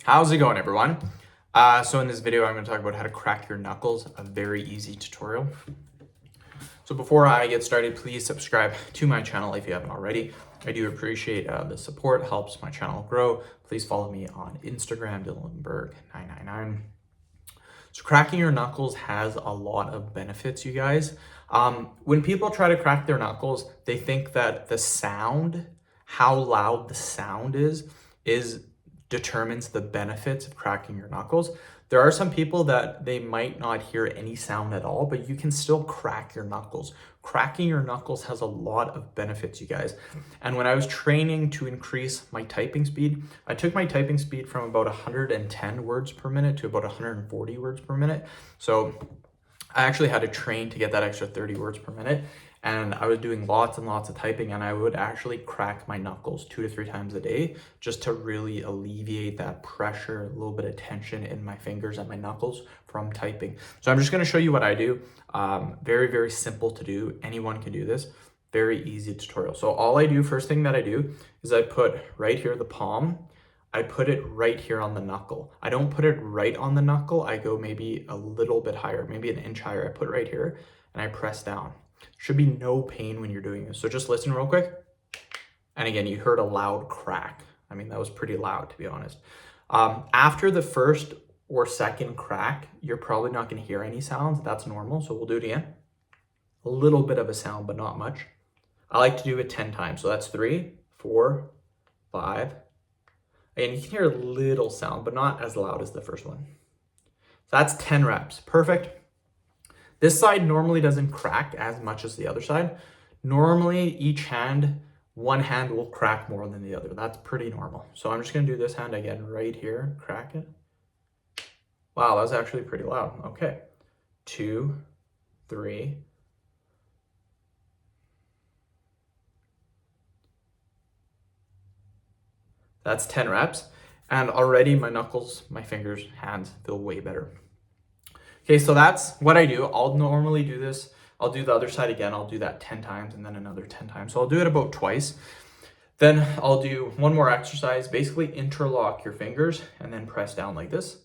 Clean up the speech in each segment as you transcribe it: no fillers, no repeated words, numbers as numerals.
How's it going, everyone? So in this video, I'm going to talk about how to crack your knuckles, a very easy tutorial. So before I get started, please subscribe to my channel if you haven't already. I do appreciate the support, helps my channel grow. Please follow me on Instagram, DylanBerg999. So cracking your knuckles has a lot of benefits, you guys. When people try to crack their knuckles, they think that the sound, how loud the sound is determines the benefits of cracking your knuckles. There are some people that they might not hear any sound at all, but you can still crack your knuckles. Cracking your knuckles has a lot of benefits, you guys. And when I was training to increase my typing speed, I took my typing speed from about 110 words per minute to about 140 words per minute. So I actually had to train to get that extra 30 words per minute. And I was doing lots and lots of typing, and I would actually crack my knuckles 2 to 3 times a day just to really alleviate that pressure, a little bit of tension in my fingers and my knuckles from typing. So I'm just going to show you what I do. Very, very simple to do. Anyone can do this. Very easy tutorial. So all I do, first thing that I do is I put right here the palm. I put it right here on the knuckle. I don't put it right on the knuckle. I go maybe a little bit higher, maybe an inch higher. I put it right here and I press down. Should be no pain when you're doing this. So just listen real quick. And again, you heard a loud crack. I mean, that was pretty loud, to be honest. After the first or second crack, you're probably not going to hear any sounds. That's normal. So we'll do it again. A little bit of a sound, but not much. I like to do it 10 times. So that's 3, 4, 5. And you can hear a little sound, but not as loud as the first one. So that's 10 reps. Perfect. This side normally doesn't crack as much as the other side. Normally, one hand will crack more than the other. That's pretty normal. So I'm just going to do this hand again right here. Crack it. Wow, that was actually pretty loud. Okay. 2, 3. That's 10 reps. And already my knuckles, my fingers, hands feel way better. Okay, so that's what I do. I'll normally do this. I'll do the other side again. I'll do that 10 times and then another 10 times. So I'll do it about twice. Then I'll do one more exercise. Basically interlock your fingers and then press down like this.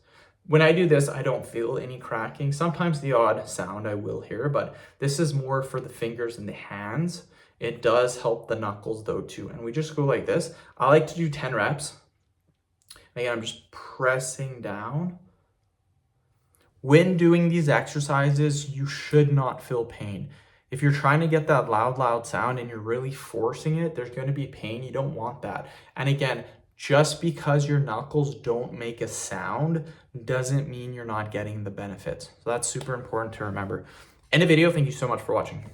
When I do this, I don't feel any cracking. Sometimes the odd sound I will hear, but this is more for the fingers and the hands. It does help the knuckles though too. And we just go like this. I like to do 10 reps. Again, I'm just pressing down. When doing these exercises, you should not feel pain. If you're trying to get that loud sound and you're really forcing it, there's going to be pain. You don't want that. And again, just because your knuckles don't make a sound doesn't mean you're not getting the benefits. So that's super important to remember. End of video. Thank you so much for watching.